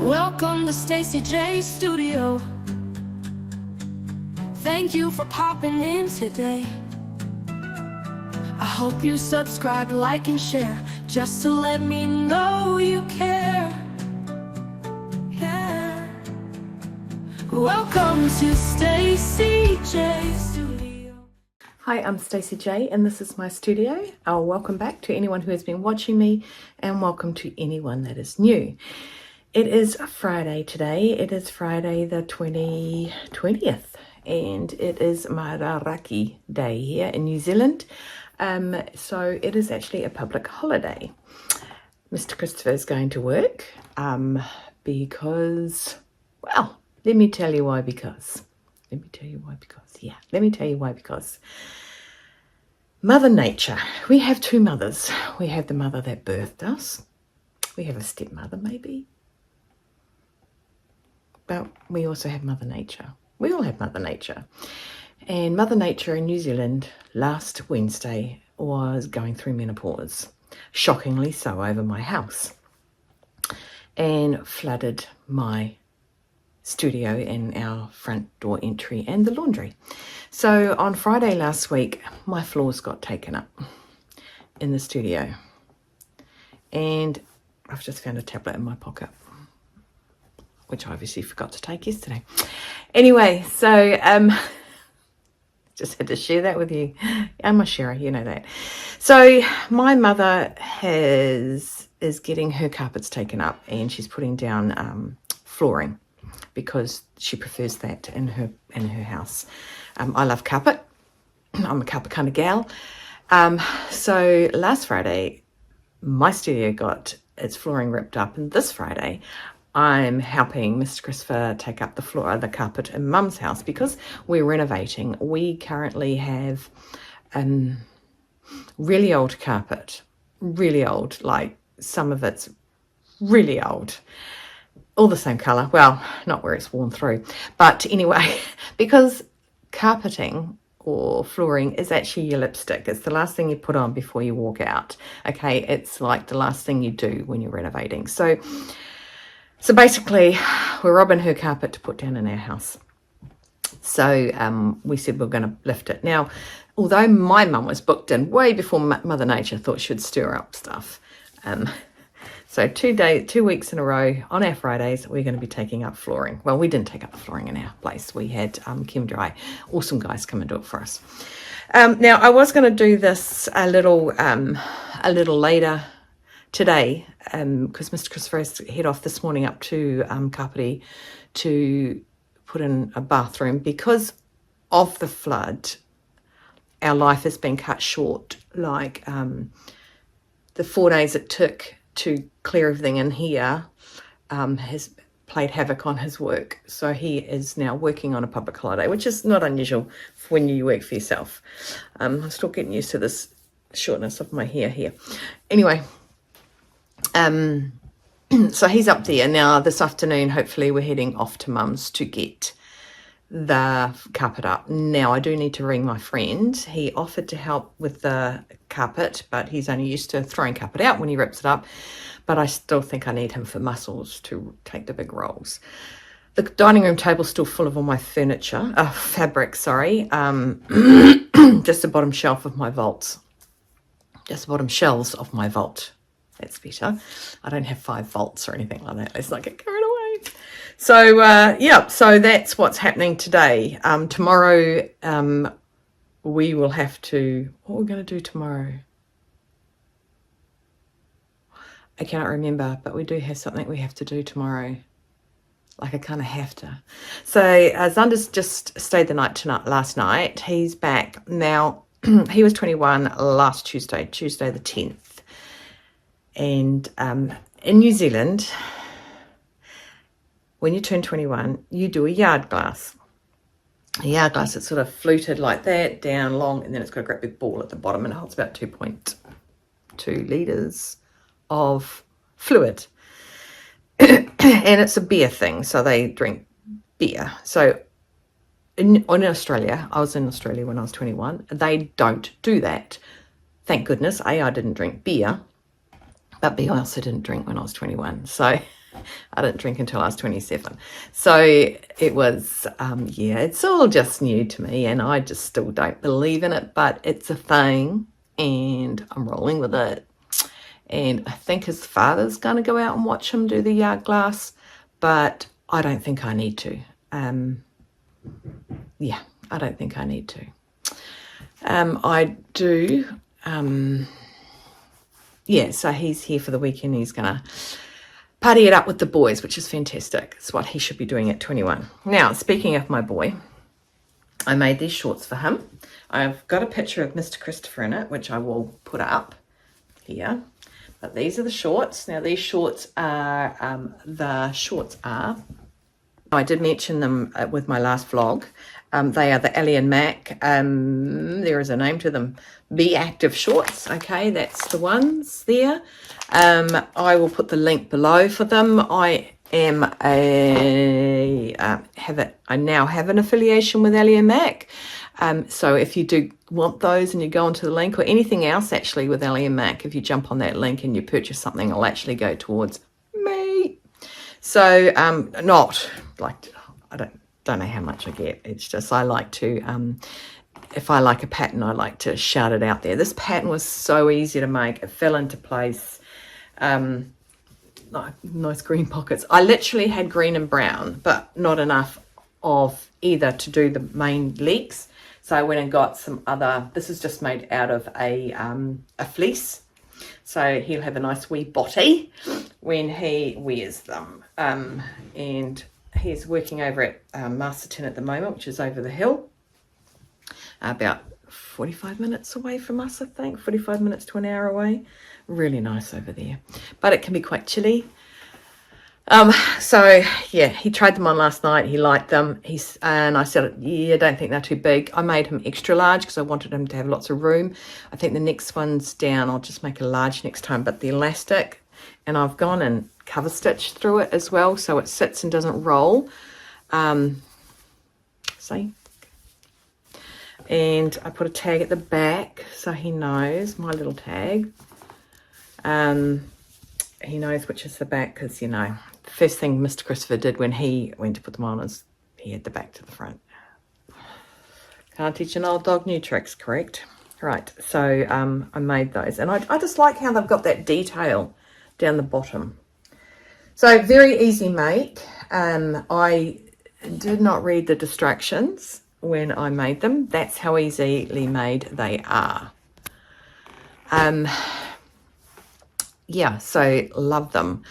Welcome to Stacey J Studio. Thank you for popping in today. I hope you subscribe, like, and share, just to let me know you care. Yeah. Welcome to Stacey J Studio. Hi, I'm Stacey J and this is my studio. Welcome back to anyone who has been watching me, and welcome to anyone that is new. It is Friday today. It is Friday the 20th, and it is Mararaki Day here in New Zealand. So it is actually a public holiday. Mr. Christopher is going to work because, well, let me tell you why because. Mother Nature. We have two mothers. We have the mother that birthed us. We have a stepmother maybe. But we also have Mother Nature. We all have Mother Nature. And Mother Nature in New Zealand last Wednesday was going through menopause. Shockingly so, over my house. And flooded my studio and our front door entry and the laundry. So on Friday last week, my floors got taken up in the studio. And I've just found a tablet in my pocket, which I obviously forgot to take yesterday. Anyway, so just had to share that with you. I'm a sharer, you know that. So my mother is getting her carpets taken up, and she's putting down flooring because she prefers that in her house. I love carpet. I'm a carpet kind of gal. So last Friday, my studio got its flooring ripped up, and this Friday I'm helping Mr. Christopher take up the carpet in Mum's house because we're renovating. We currently have really old carpet, really old, like some of it's really old, all the same colour. Well, not where it's worn through, but anyway, because carpeting or flooring is actually your lipstick. It's the last thing you put on before you walk out. Okay, it's like the last thing you do when you're renovating. So basically, we're robbing her carpet to put down in our house. So we said we're going to lift it. Now, although my mum was booked in way before Mother Nature thought she would stir up stuff. So 2 weeks in a row on our Fridays, we're going to be taking up flooring. Well, we didn't take up the flooring in our place. We had Kim Dry, awesome guys, come and do it for us. Now, I was going to do this a little later today, because Mr. Christopher has to head off this morning up to Kapiti to put in a bathroom. Because of the flood, our life has been cut short. Like the 4 days it took to clear everything in here has played havoc on his work. So he is now working on a public holiday, which is not unusual for when you work for yourself. I'm still getting used to this shortness of my hair here. Anyway, so he's up there now. This afternoon, hopefully we're heading off to Mum's to get the carpet up. Now, I do need to ring my friend. He offered to help with the carpet, but he's only used to throwing carpet out when he rips it up. But I still think I need him for muscles to take the big rolls. The dining room table's still full of all my furniture, fabric, sorry. Just the bottom shelf of my vaults. Just the bottom shelves of my vault. That's better. I don't have 5 vaults or anything like that. Let's not get carried away. So, yeah, so that's what's happening today. Tomorrow, we will have to... What we're going to do tomorrow? I cannot remember, but we do have something we have to do tomorrow. Like, I kind of have to. So, Xander's just stayed the night last night. He's back. Now, he was 21 last Tuesday the 10th. And in New Zealand, when you turn 21, you do a yard glass. A yard glass, it's sort of fluted like that, down long, and then it's got a great big ball at the bottom, and it holds about 2.2 litres of fluid. And it's a beer thing, so they drink beer. So in Australia, I was in Australia when I was 21, they don't do that. Thank goodness. A, I didn't drink beer, but B, I also didn't drink when I was 21. So I didn't drink until I was 27. So it was, yeah, it's all just new to me, and I just still don't believe in it, but it's a thing, and I'm rolling with it. And I think his father's going to go out and watch him do the yard glass, but I don't think I need to. Yeah, I don't think I need to. I do, yeah, so he's here for the weekend. He's going to party it up with the boys, which is fantastic. It's what he should be doing at 21. Now, speaking of my boy, I made these shorts for him. I've got a picture of Mr. Christopher in it, which I will put up here. But these are the shorts. Now, these shorts are, I did mention them with my last vlog. They are the Ellie and Mac. There is a name to them. Be Active shorts. Okay, that's the ones there. I will put the link below for them. I am I now have an affiliation with Ellie and Mac. So if you do want those and you go onto the link, or anything else actually with Ellie and Mac, if you jump on that link and you purchase something, it'll actually go towards me. So not like, I don't know how much I get. It's just I like to, if I like a pattern, I like to shout it out there. This pattern was so easy to make. It fell into place. Nice green pockets. I literally had green and brown, but not enough of either to do the main legs. So I went and got some other, this is just made out of a fleece. So he'll have a nice wee body when he wears them. And he's working over at Masterton at the moment, which is over the hill. About 45 minutes away from us, I think. 45 minutes to an hour away. Really nice over there. But it can be quite chilly. So yeah, he tried them on last night. He liked them. And I said, yeah, I don't think they're too big. I made him extra large because I wanted him to have lots of room. I think the next one's down. I'll just make a large next time. But the elastic, and I've gone and cover stitched through it as well, so it sits and doesn't roll. See? And I put a tag at the back so he knows, my little tag. He knows which is the back because, you know, the first thing Mr. Christopher did when he went to put them on is he had the back to the front. Can't teach an old dog new tricks, correct? Right, so I made those. And I just like how they've got that detail down the bottom. So very easy make. I did not read the distractions when I made them. That's how easily made they are. Yeah, so love them.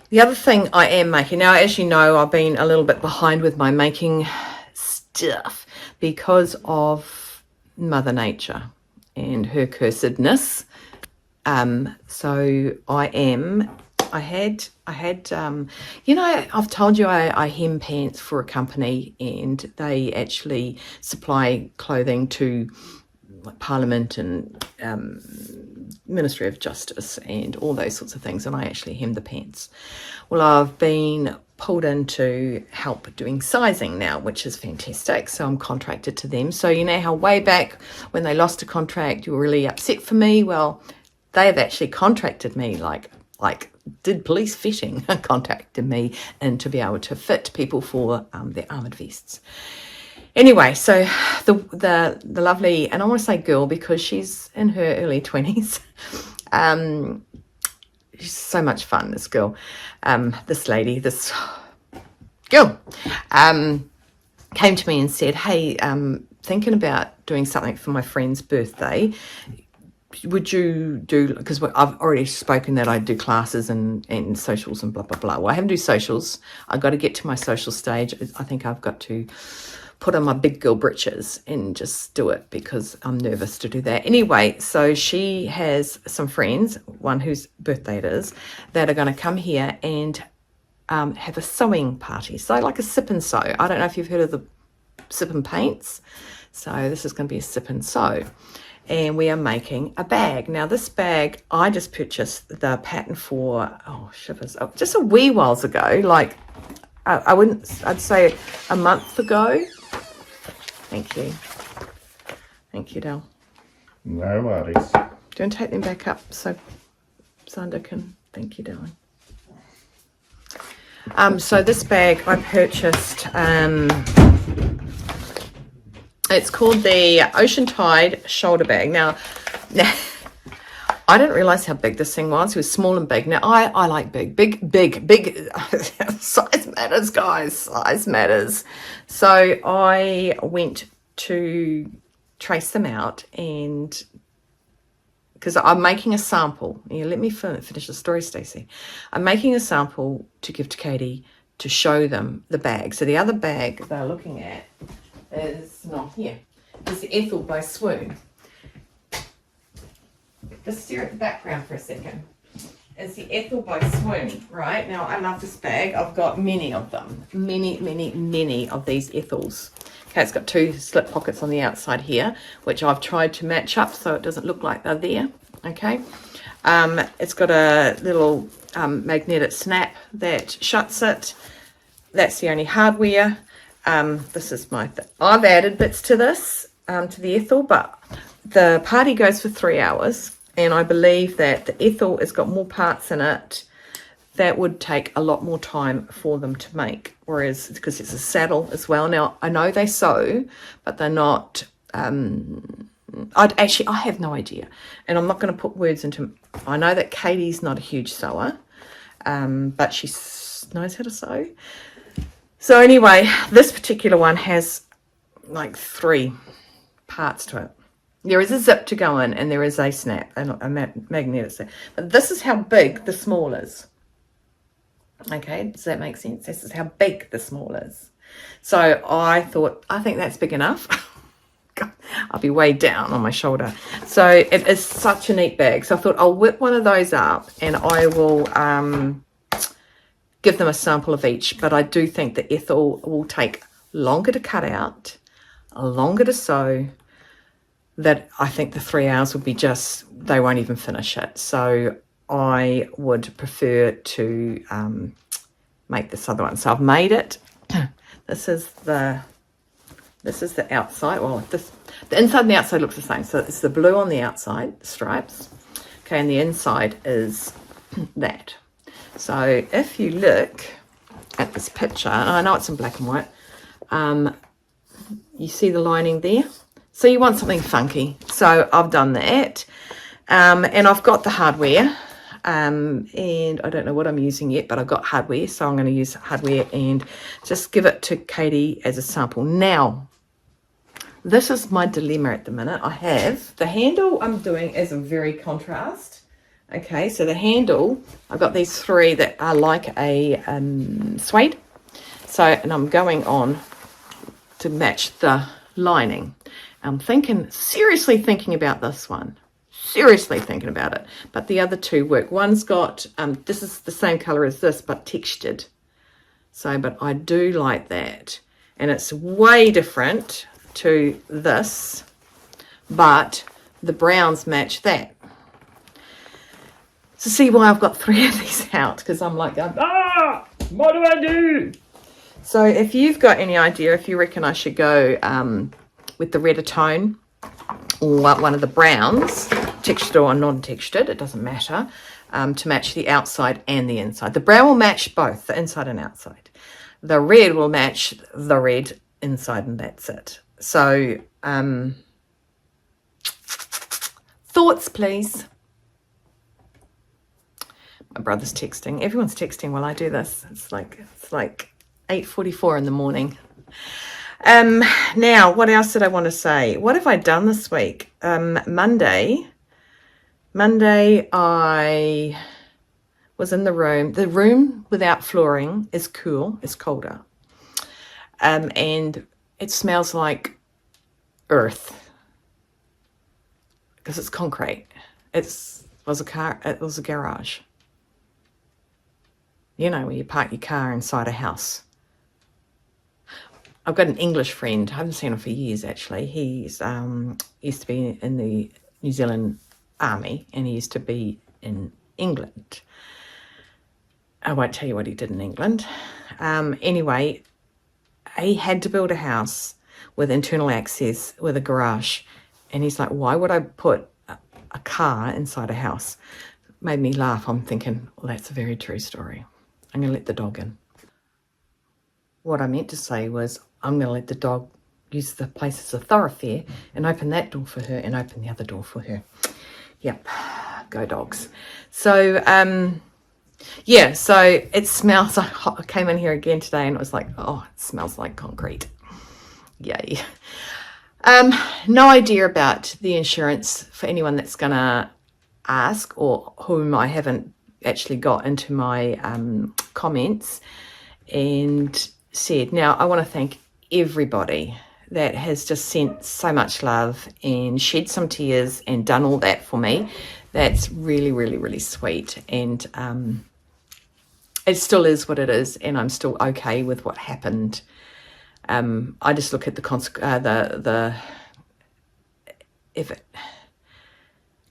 The other thing I am making now, as you know, I've been a little bit behind with my making stuff because of Mother Nature and her cursedness. So I had, you know, I've told you I hem pants for a company, and they actually supply clothing to Parliament and Ministry of Justice and all those sorts of things, and I actually hem the pants. Well, I've been pulled in to help doing sizing now, which is fantastic. So I'm contracted to them. So you know how way back when they lost a contract, you were really upset for me? Well, they have actually contracted me, like did police fitting, contacted me and to be able to fit people for their armoured vests. Anyway, so the lovely, and I want to say girl because she's in her early 20s. She's so much fun, this girl. This lady, this girl, came to me and said, hey, thinking about doing something for my friend's birthday. Would you do, because I've already spoken that I do classes and socials and blah, blah, blah. Well, I haven't do socials. I've got to get to my social stage. I think I've got to put on my big girl britches and just do it because I'm nervous to do that. Anyway, so she has some friends, one whose birthday it is, that are going to come here and have a sewing party. So like a sip and sew. I don't know if you've heard of the sip and paints. So this is going to be a sip and sew. And we are making a bag. Now this bag, I just purchased the pattern for, just a wee whiles ago, like I'd say a month ago. Thank you. Thank you, Del. No worries. Do you want to take them back up so Sander can, thank you, darling. So this bag I purchased, it's called the Ocean Tide shoulder bag. Now I didn't realize how big this thing was. It was small and big. Now I like big. Size matters, guys. Size matters. So I went to trace them out, and because I'm making a sample. Let me finish the story, Stacey. I'm making a sample to give to Katie to show them the bag. So the other bag they're looking at is not here. It's the Ethel by Swoon. Just stare at the background for a second. It's the Ethel by Swoon, right? Now, I love this bag. I've got many of them. Many of these Ethels. Okay, it's got 2 slip pockets on the outside here, which I've tried to match up so it doesn't look like they're there. Okay. It's got a little magnetic snap that shuts it. That's the only hardware. This is I've added bits to this, to the Ethel, but the party goes for 3 hours, and I believe that the Ethel has got more parts in it that would take a lot more time for them to make, whereas because it's a saddle as well. Now, I know they sew, but they're not, I have no idea, and I'm not going to put words into, I know that Katie's not a huge sewer, but she knows how to sew. So anyway, this particular one has like 3 parts to it. There is a zip to go in, and there is a snap, a magnetic snap. But this is how big the small is. Okay, does that make sense? This is how big the small is. So I think that's big enough. I'll be way down on my shoulder. So it is such a neat bag. So I thought I'll whip one of those up, and I will give them a sample of each. But I do think the Ethel will take longer to cut out, longer to sew, that I think the 3 hours would be they won't even finish it. So I would prefer to make this other one. So I've made it. This is the outside. Well, the inside and the outside looks the same. So it's the blue on the outside, the stripes. Okay, and the inside is that. So if you look at this picture, and I know it's in black and white, you see the lining there? So you want something funky. So I've done that. And I've got the hardware. And I don't know what I'm using yet, but I've got hardware. So I'm going to use hardware and just give it to Katie as a sample. Now, this is my dilemma at the minute. I have the handle I'm doing as a very contrast. Okay, so the handle, I've got these 3 that are like a suede. So, and I'm going on to match the lining. I'm seriously thinking about this one. Seriously thinking about it. But the other 2 work. One's got, this is the same color as this, but textured. So, but I do like that. And it's way different to this, but the browns match that. So see why I've got 3 of these out, because I'm like, what do I do? So if you've got any idea, if you reckon I should go with the redder tone or one of the browns, textured or non-textured, it doesn't matter, to match the outside and the inside. The brown will match both, the inside and outside. The red will match the red inside, and that's it. So, thoughts, please. My brother's texting. Everyone's texting while I do this. It's like 8:44 in the morning. Now, what else did I want to say? What have I done this week? Monday, I was in the room. The room without flooring is cool. It's colder. And it smells like earth because it's concrete. It was a garage. You know, where you park your car inside a house. I've got an English friend. I haven't seen him for years, actually. He's used to be in the New Zealand Army, and he used to be in England. I won't tell you what he did in England. Anyway, he had to build a house with internal access, with a garage. And he's like, why would I put a car inside a house? It made me laugh. I'm thinking, well, that's a very true story. I'm going to let the dog in. what I meant to say was I'm going to let the dog use the place as a thoroughfare and open that door for her and open the other door for her. Yep, go dogs. So, yeah, so it smells like, I came in here again today and it was like, oh, it smells like concrete. Yay. No idea about the insurance for anyone that's going to ask, or whom I haven't actually got into my comments and said. Now, I want to thank everybody that has just sent so much love and shed some tears and done all that for me. That's really, really, really sweet. And it still is what it is, and I'm still okay with what happened. I just look at if it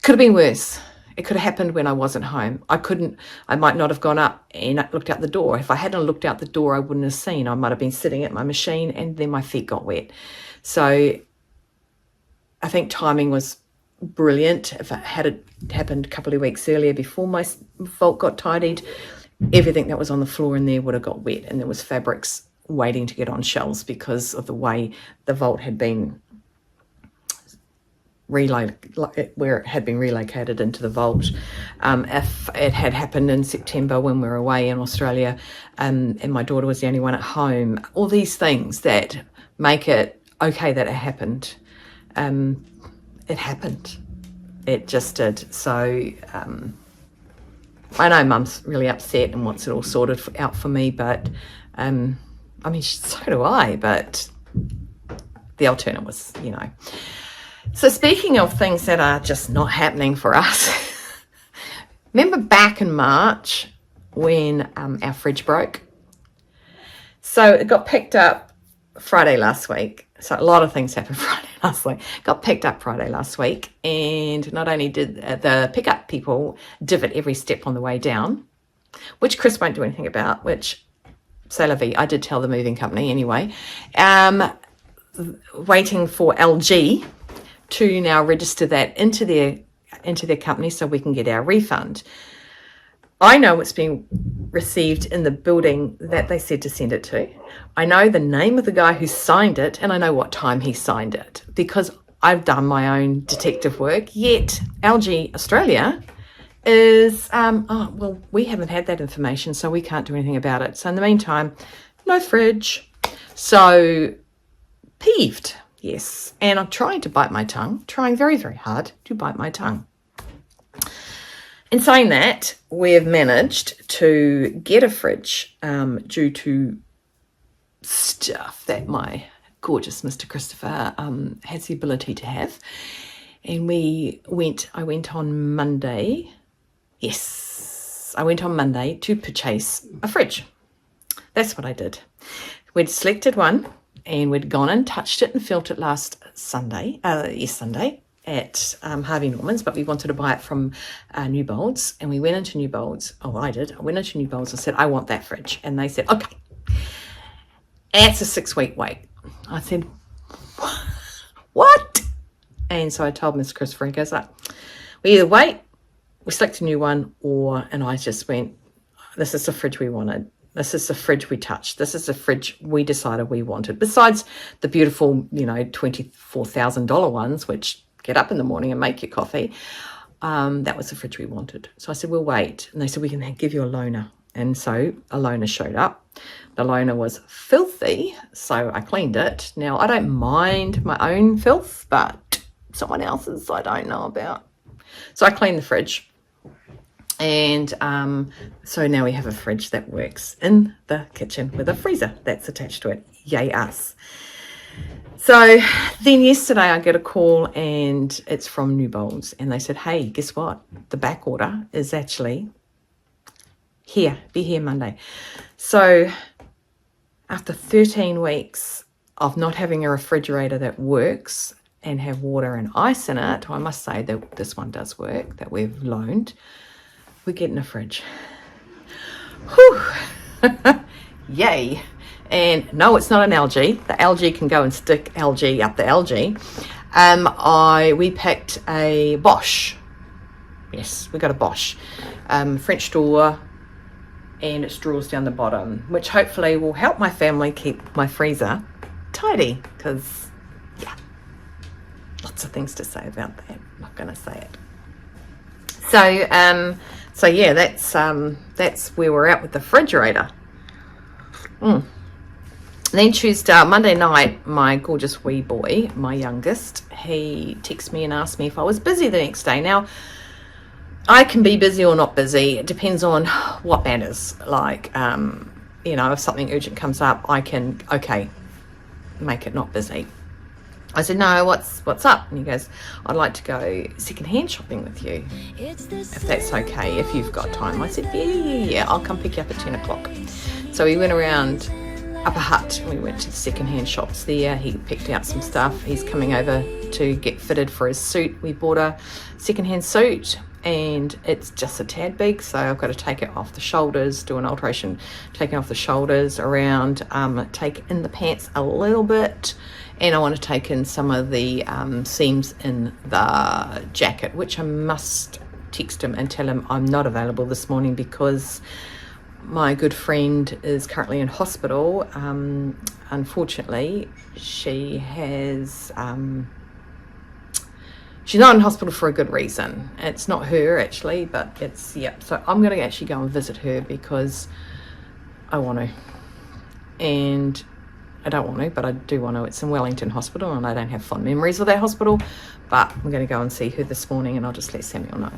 could have been worse. It could have happened when I wasn't home. I might not have gone up and looked out the door. If I hadn't looked out the door, I wouldn't have seen. I might have been sitting at my machine and then my feet got wet. So I think timing was brilliant. If it had happened a couple of weeks earlier before my vault got tidied, everything that was on the floor in there would have got wet, and there was fabrics waiting to get on shelves because of the way the vault had been where it had been relocated into the vault. If it had happened in September when we were away in Australia, and my daughter was the only one at home, all these things that make it okay that it happened. It happened. It just did. So I know Mum's really upset and wants it all sorted out for me, but I mean, so do I, but the alternate was, So speaking of things that are just not happening for us, remember back in March when our fridge broke? So it got picked up Friday last week. So a lot of things happened Friday last week. Got picked up Friday last week, and not only did the pickup people divot every step on the way down, which Chris won't do anything about, which, c'est la vie, I did tell the moving company anyway, waiting for LG to now register that into their company so we can get our refund. I know it's being received in the building that they said to send it to. I know the name of the guy who signed it, and I know what time he signed it because I've done my own detective work. Yet LG Australia is, we haven't had that information, so we can't do anything about it. So in the meantime, no fridge. So peeved. Yes, and I'm trying to bite my tongue, trying very, very hard to bite my tongue. In saying that, we've managed to get a fridge due to stuff that my gorgeous Mr. Christopher has the ability to have. And I went on Monday. Yes, I went on Monday to purchase a fridge. That's what I did. We'd selected one, and we'd gone and touched it and felt it last Sunday at Harvey Norman's, but we wanted to buy it from New Bolds, and we went into New Bolds. Oh, I did. I went into New Bolds and said, I want that fridge. And they said, okay. And it's a 6-week wait. I said, what? And so I told Miss Christopher, he goes like, we either wait, we select a new one, and I just went, this is the fridge we wanted. This is the fridge we touched. This is the fridge we decided we wanted. Besides the beautiful, $24,000 ones, which get up in the morning and make your coffee, that was the fridge we wanted. So I said, we'll wait. And they said, we can give you a loaner. And so a loaner showed up. The loaner was filthy, so I cleaned it. Now, I don't mind my own filth, but someone else's I don't know about. So I cleaned the fridge. And so now we have a fridge that works in the kitchen with a freezer that's attached to it. Yay us. So then yesterday I get a call, and it's from New Bolds, and they said, hey, guess what? The back order is actually be here Monday. So after 13 weeks of not having a refrigerator that works and have water and ice in it, I must say that this one does work, that we've loaned, we're getting a fridge. Whew. Yay. And no, it's not an LG. The LG can go and stick LG up the LG. We picked a Bosch. Yes, we got a Bosch. French door, and it's drawers down the bottom, which hopefully will help my family keep my freezer tidy, because yeah, lots of things to say about that. I'm not going to say it. So yeah, that's where we're at with the refrigerator. Then Monday night, my gorgeous wee boy, my youngest, he texted me and asked me if I was busy the next day. Now, I can be busy or not busy. It depends on what matters. Like, if something urgent comes up, I can, make it not busy. I said, no, what's up? And he goes, I'd like to go secondhand shopping with you, if that's okay, if you've got time. I said, yeah, I'll come pick you up at 10 o'clock. So we went around Upper Hutt, and we went to the secondhand shops there. He picked out some stuff. He's coming over to get fitted for his suit. We bought a secondhand suit, and it's just a tad big, so I've got to take it off the shoulders, do an alteration, taking off the shoulders around, take in the pants a little bit, and I want to take in some of the seams in the jacket, which I must text him and tell him I'm not available this morning because my good friend is currently in hospital. Unfortunately, she has she's not in hospital for a good reason. It's not her actually, but it's, so I'm going to actually go and visit her because I want to, and I don't want to, but I do want to. It's in Wellington Hospital, and I don't have fond memories of that hospital, but I'm going to go and see her this morning, and I'll just let Samuel know.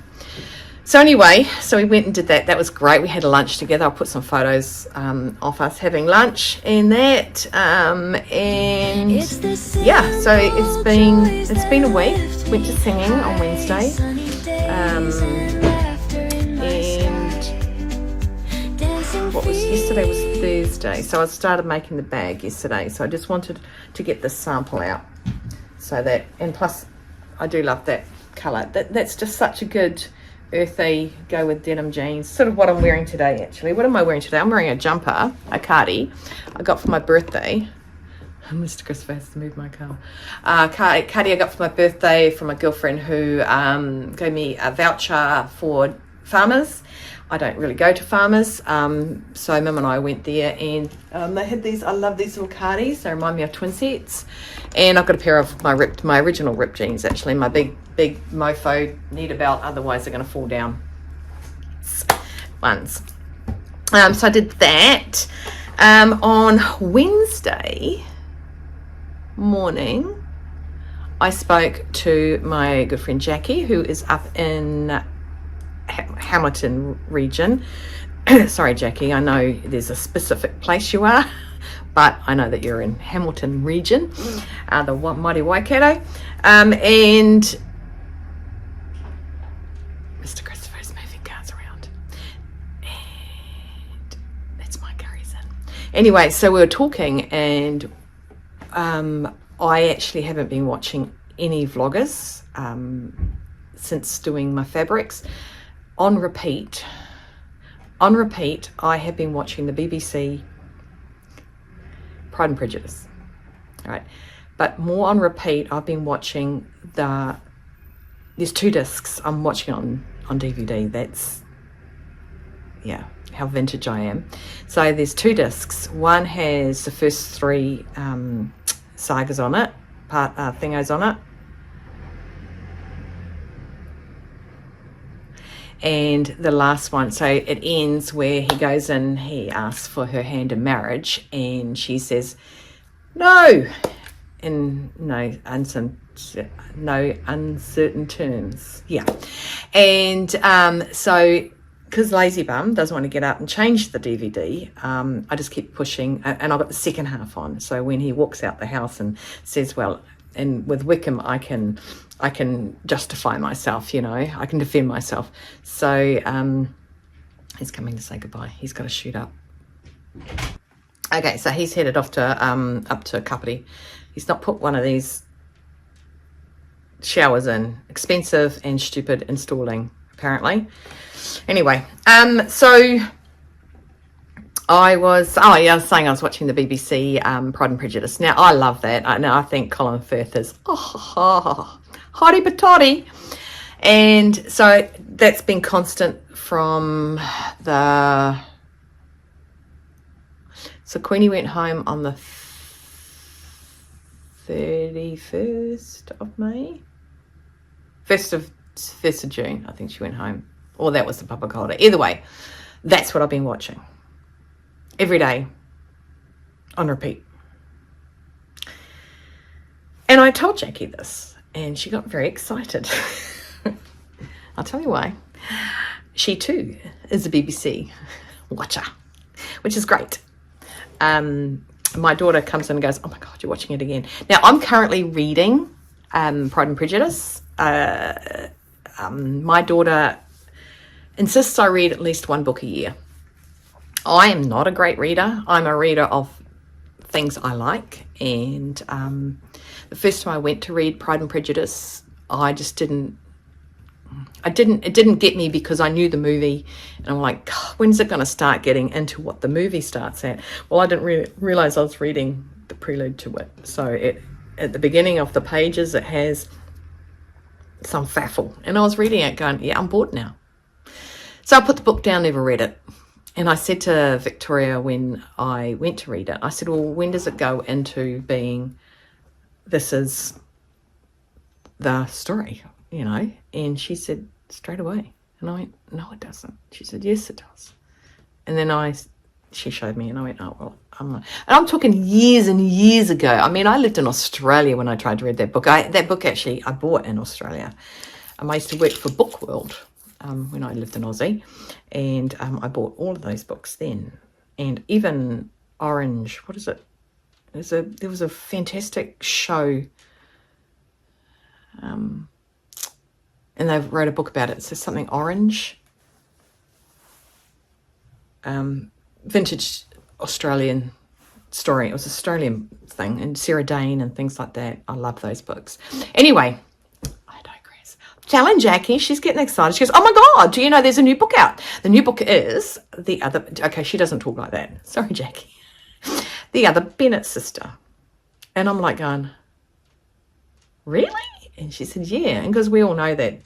So anyway, so we went and did that. That was great. We had a lunch together. I'll put some photos of us having lunch and that. And yeah, so it's been a week. Went to singing on Wednesday. And what was yesterday was Thursday. So I started making the bag yesterday. So I just wanted to get the sample out. So that, and plus I do love that colour. That's just such a good earthy, go with denim jeans, sort of what I'm wearing today actually. What am I wearing today? I'm wearing a jumper, a cardi I got for my birthday. Mr. Christopher has to move my car. Cardi I got for my birthday from a girlfriend who gave me a voucher for Farmers. I don't really go to Farmers, so Mum and I went there, and they had these, I love these little cardis, they remind me of twin sets, and I've got a pair of my original ripped jeans actually, my big mofo, need a belt, otherwise they're going to fall down ones. So I did that. On Wednesday morning, I spoke to my good friend Jackie, who is up in Hamilton region. Sorry Jackie, I know there's a specific place you are, but I know that you're in Hamilton region, the mighty Waikato, and Mr. Christopher is moving cars around, and that's my curries in. Anyway, so we were talking, and I actually haven't been watching any vloggers since doing my fabrics. On repeat, I have been watching the BBC Pride and Prejudice, all right, but more on repeat, I've been watching there's 2 discs I'm watching on DVD. That's, yeah, how vintage I am. So there's 2 discs. One has the first 3 sagas on it, thingos on it, and the last one, so it ends where he goes in, he asks for her hand in marriage, and she says no, in no uncertain terms. Yeah. And so because Lazy Bum doesn't want to get up and change the DVD, I just keep pushing, and I've got the second half on, so when he walks out the house and says, well, and with Wickham I can justify myself, I can defend myself. So he's coming to say goodbye. He's got to shoot up. Okay, so he's headed off to up to Kapiti. He's not put one of these showers in. Expensive and stupid installing, apparently. Anyway, so I was saying I was watching the BBC Pride and Prejudice. Now, I love that. I think Colin Firth is hotty patotty. And so that's been constant from the So Queenie went home on the 31st of May. 1st of June, I think she went home. Or that was the public holiday. Either way, that's what I've been watching. Every day. On repeat. And I told Jackie this. And she got very excited. I'll tell you why. She too is a BBC watcher. Which is great. My daughter comes in and goes, oh my God, you're watching it again. Now, I'm currently reading Pride and Prejudice. My daughter insists I read at least one book a year. I am not a great reader. I'm a reader of things I like. And the first time I went to read Pride and Prejudice, it didn't get me because I knew the movie, and I'm like, God, when's it going to start getting into what the movie starts at? Well, I didn't realize I was reading the prelude to it. So at the beginning of the pages, it has some faffle, and I was reading it going, yeah, I'm bored now. So I put the book down, never read it. And I said to Victoria when I went to read it, I said, well, when does it go into being, this is the story, you know? And she said, straight away. And I went, no, it doesn't. She said, yes, it does. And then she showed me, and I went, oh, well, and I'm talking years and years ago. I mean, I lived in Australia when I tried to read that book. That book actually I bought in Australia. I used to work for Bookworld when I lived in Aussie, and I bought all of those books then. And even Orange, what is it? There was a fantastic show, and they wrote a book about it. It says something Orange, vintage Australian story. It was an Australian thing, and Sarah Dane and things like that. I love those books. Anyway, I digress. Telling Jackie, she's getting excited. She goes, oh my God, do you know there's a new book out? The new book is okay, she doesn't talk like that. Sorry, Jackie. The Other Bennett Sister. And I'm like going, really? And she said, yeah. And because we all know that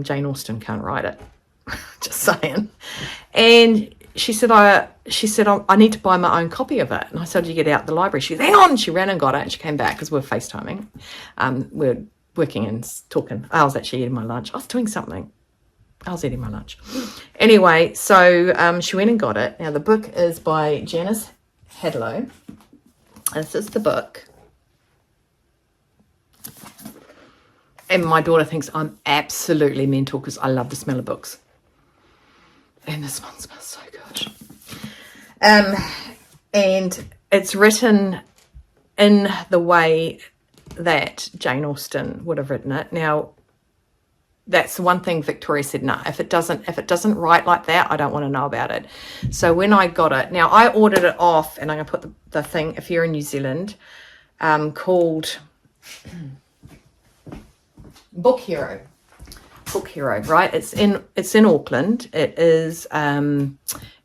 Jane Austen can't write it. Just saying. And she said, I need to buy my own copy of it. And I said, did you get it out the library? She said, hang on. She ran and got it, and she came back because we're FaceTiming. We're working and talking. I was actually eating my lunch. I was doing something. I was eating my lunch. Anyway, so she went and got it. Now, the book is by Janice Hadlow. This is the book. And my daughter thinks I'm absolutely mental because I love the smell of books. And this one smells so good. And it's written in the way that Jane Austen would have written it. Now, that's the one thing Victoria said, no, if it doesn't write like that, I don't want to know about it. So when I got it, now I ordered it off, and I'm going to put the thing, if you're in New Zealand, called Book Hero, right? It's in Auckland. It is in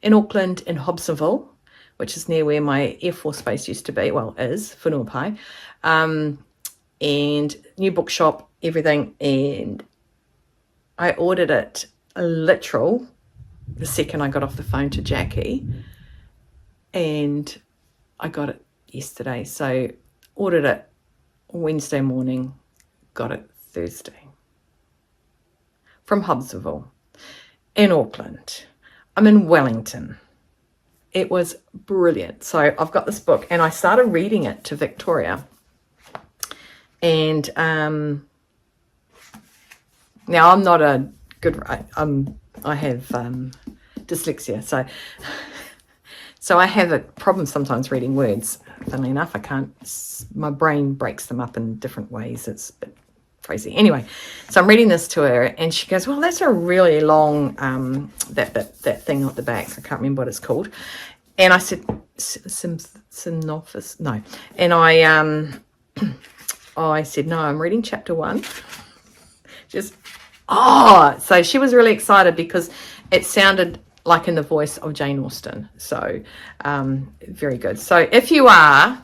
Auckland, in Hobsonville, which is near where my Air Force base used to be. Well, is Whenuapai, and new bookshop, everything. And I ordered it literal the second I got off the phone to Jackie, and I got it yesterday. So ordered it Wednesday morning, got it Thursday from Hobsonville in Auckland. I'm in Wellington. It was brilliant. So I've got this book, and I started reading it to Victoria, and now I'm not a good. I have dyslexia, so I have a problem sometimes reading words. Funnily enough, I can't. My brain breaks them up in different ways. It's a bit crazy. Anyway, so I'm reading this to her, and she goes, "Well, that's a really long that thing at the back. I can't remember what it's called." And I said, "Synopsis, no." And I said, "No, I'm reading chapter 1." So she was really excited because it sounded like in the voice of Jane Austen. So very good. So if you are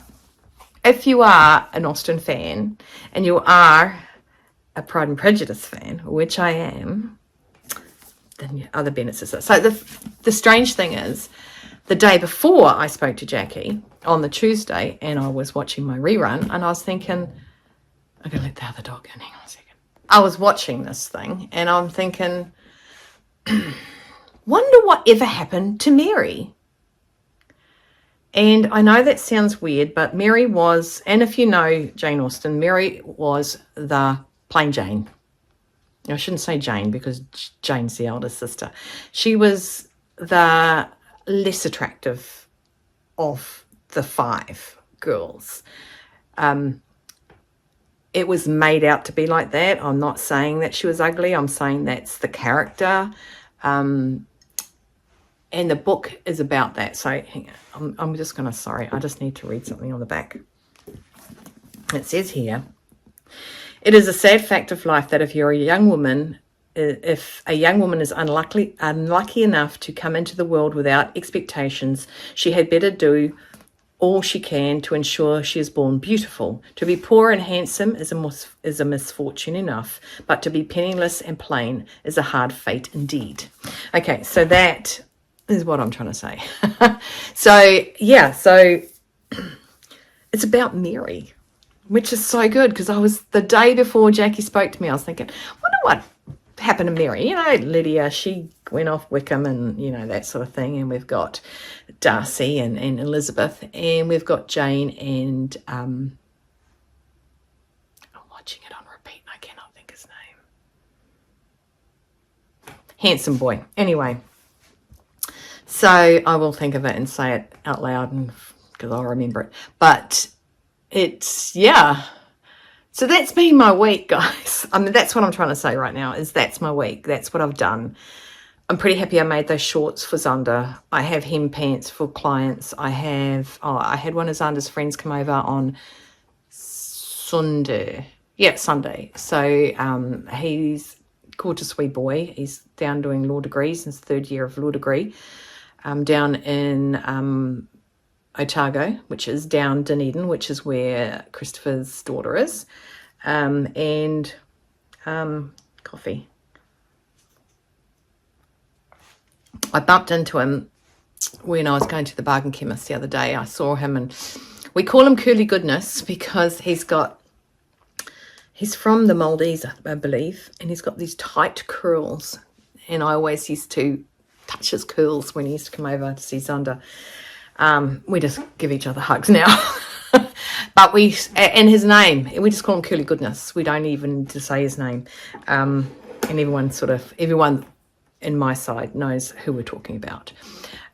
an Austen fan, and you are a Pride and Prejudice fan, which I am, then Other Bennett Sister. So the strange thing is, the day before I spoke to Jackie on the Tuesday, and I was watching my rerun, and I was thinking, I'm going to let the other dog in. Hang on a second. I was watching this thing, and I'm thinking, wonder what ever happened to Mary. And I know that sounds weird, but Mary was, and if you know Jane Austen, Mary was the plain Jane. I shouldn't say Jane because Jane's the eldest sister. She was the less attractive of the 5 girls. It was made out to be like that. I'm not saying that she was ugly. I'm saying that's the character. And the book is about that. So hang on. I'm just going to, sorry, I just need to read something on the back. It says here, it is a sad fact of life that if a young woman is unlucky enough to come into the world without expectations, she had better do all she can to ensure she is born beautiful. To be poor and handsome is a misfortune enough, but to be penniless and plain is a hard fate indeed. Okay, so that is what I'm trying to say. So it's about Mary, which is so good, because I was, the day before Jackie spoke to me, I was thinking, wonder what happened to Mary. You know, Lydia, she went off Wickham and, you know, that sort of thing. And we've got Darcy and Elizabeth, and we've got Jane and I'm watching it on repeat and I cannot think his name. Handsome boy. Anyway, so I will think of it and say it out loud, and because I'll remember it. But it's, yeah. So that's been my week, guys. I mean, that's what I'm trying to say right now, is that's my week. That's what I've done. I'm pretty happy I made those shorts for Zander. I have hem pants for clients. I had one of Zander's friends come over on Sunday. Yeah, Sunday. So he's a gorgeous wee boy. He's down doing law degrees, his 3rd year of law degree, down in Otago, which is down Dunedin, which is where Christopher's daughter is, and coffee. I bumped into him when I was going to the bargain chemist the other day. I saw him, and we call him Curly Goodness because he's from the Maldives, I believe, and he's got these tight curls, and I always used to touch his curls when he used to come over to see Zander. We just give each other hugs now. But and his name, we just call him Curly Goodness. We don't even need to say his name. And everyone in my side knows who we're talking about.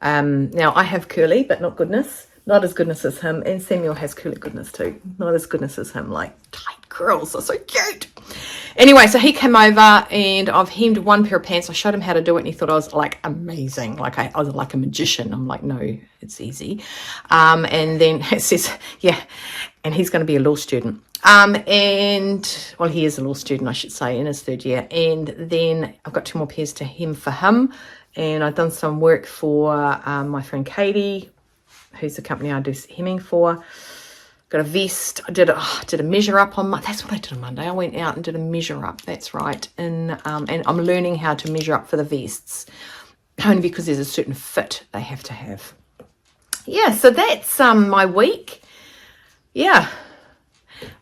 Now, I have Curly, but not Goodness. Not as Goodness as him. And Samuel has Curly Goodness too. Not as Goodness as him. Like, tight curls are so cute. Anyway, so he came over and I've hemmed one pair of pants. I showed him how to do it and he thought I was like amazing. Like I was like a magician. I'm like, no, it's easy. And then it says, yeah, and he's going to be a law student. And well, he is a law student, I should say, in his 3rd year. And then I've got 2 more pairs to hem for him. And I've done some work for my friend Katie, who's the company I do hemming for. Got a vest. I did a measure up on that's what I did on Monday. I went out and did a measure up. That's right. And I'm learning how to measure up for the vests, only because there's a certain fit they have to have. Yeah, so that's my week. Yeah.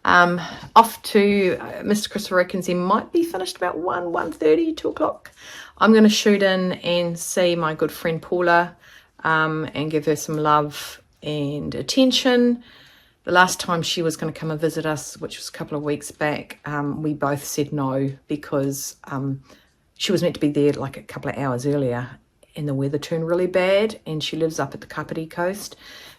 Off to Mr. Christopher reckons he might be finished about 1:30, 2 o'clock. I'm going to shoot in and see my good friend Paula and give her some love and attention. The last time she was going to come and visit us, which was a couple of weeks back, we both said no because she was meant to be there like a couple of hours earlier and the weather turned really bad, and she lives up at the Kapiti coast,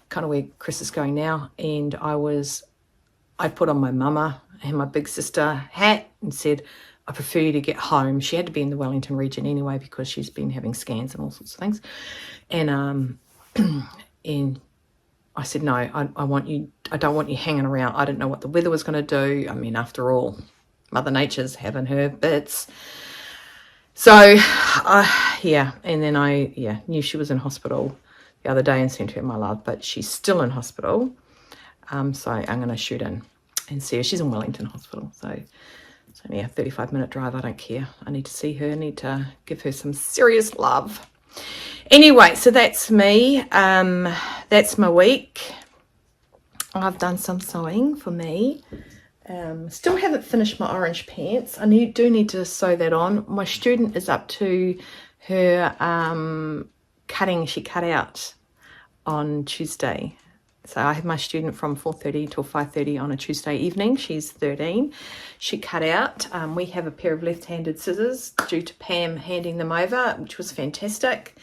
kind of where Chris is going now. And I put on my mama and my big sister hat and said, I prefer you to get home. She had to be in the Wellington region anyway because she's been having scans and all sorts of things. And and I said, no, I don't want you hanging around. I didn't know what the weather was going to do. I mean, after all, Mother Nature's having her bits. So, yeah. And then I knew she was in hospital the other day and sent her my love, but she's still in hospital. So I'm going to shoot in and see her. She's in Wellington Hospital. So it's only a 35-minute drive. I don't care. I need to see her. I need to give her some serious love. Anyway, so that's me. That's my week. I've done some sewing for me. Still haven't finished my orange pants. I do need to sew that on. My student is up to her cutting. She cut out on Tuesday. So I have my student from 4:30 till 5:30 on a Tuesday evening. She's 13. She cut out. We have a pair of left-handed scissors due to Pam handing them over, which was fantastic.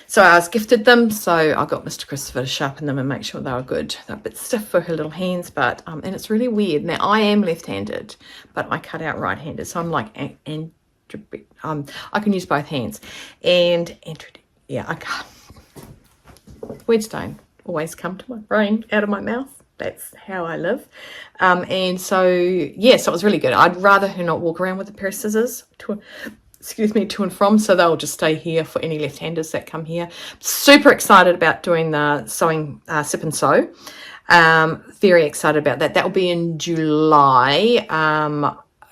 So I was gifted them, so I got Mr. Christopher to sharpen them and make sure they were good. They're a bit stiff for her little hands, but and it's really weird. Now, I am left-handed, but I cut out right-handed, so I'm like, I can use both hands. And yeah, I can't. Words don't always come to my brain out of my mouth. That's how I live. And so, yeah, so it was really good. I'd rather her not walk around with a pair of scissors to and from, so they'll just stay here for any left-handers that come here. Super excited about doing the sewing sip and sew. Very excited about that. That will be in July.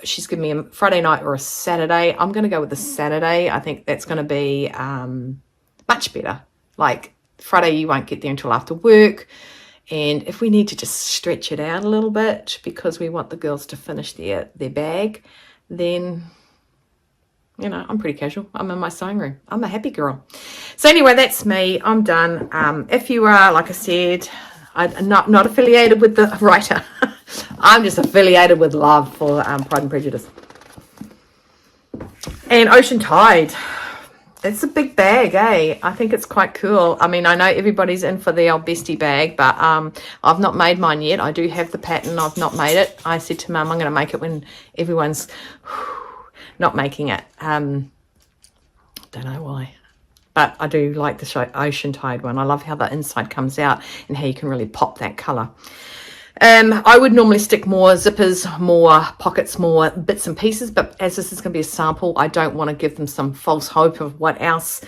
She's given me a Friday night or a Saturday. I'm going to go with the Saturday. I think that's going to be much better. Like Friday, you won't get there until after work. And if we need to just stretch it out a little bit because we want the girls to finish their bag, then, you know, I'm pretty casual. I'm in my sewing room. I'm a happy girl. So anyway, that's me. I'm done. If you are, like I said, I'm not affiliated with the writer. I'm just affiliated with love for Pride and Prejudice. And Ocean Tide. It's a big bag, eh? I think it's quite cool. I mean, I know everybody's in for the old bestie bag, but I've not made mine yet. I do have the pattern. I've not made it. I said to Mum, I'm going to make it when everyone's not making it. Don't know why. But I do like the Ocean Tide one. I love how the inside comes out and how you can really pop that colour. I would normally stick more zippers, more pockets, more bits and pieces, but as this is going to be a sample, I don't want to give them some false hope of what else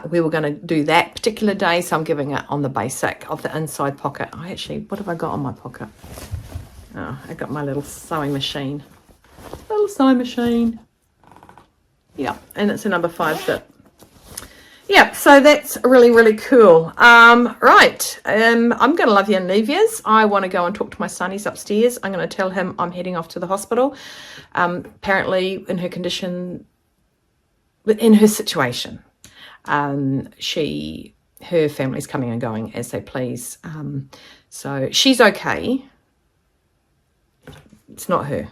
we were going to do that particular day, so I'm giving it on the basic of the inside pocket. What have I got on my pocket? Oh, I got my little sewing machine. Yeah, and it's a number 5 zip. Yeah, so that's really, really cool. Right, I'm going to love you and leave yous. I want to go and talk to my son. He's upstairs. I'm going to tell him I'm heading off to the hospital. Apparently, in her condition, in her situation, her family's coming and going as they please. So she's okay. It's not her.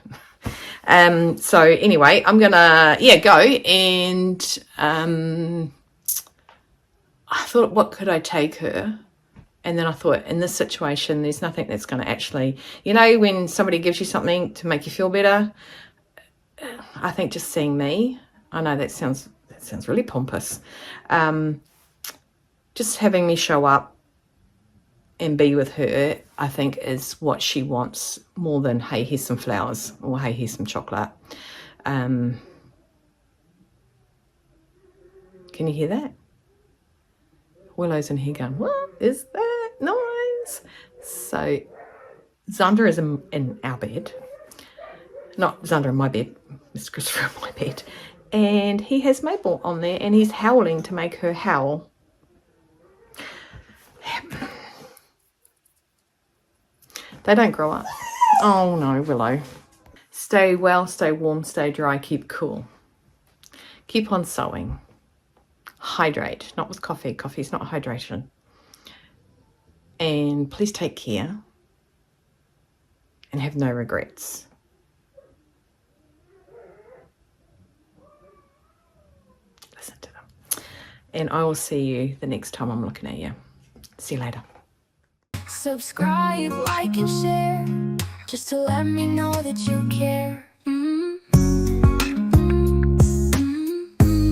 So anyway, I'm going to, go and... I thought, what could I take her? And then I thought, in this situation, there's nothing that's going to actually, you know, when somebody gives you something to make you feel better, I think just seeing me, I know that sounds really pompous, just having me show up and be with her, I think is what she wants more than, hey, here's some flowers, or hey, here's some chocolate. Can you hear that? Willow's in here going, what is that noise? So Xander is in our bed. Not Xander in my bed, Mr. Christopher in my bed. And he has Mabel on there and he's howling to make her howl. They don't grow up. Oh no, Willow. Stay well, stay warm, stay dry, keep cool. Keep on sewing. Hydrate, not with coffee. Coffee's not hydration. And please take care and have no regrets. Listen to them. And I will see you the next time I'm looking at you. See you later. Subscribe, like, and share, just to let me know that you care.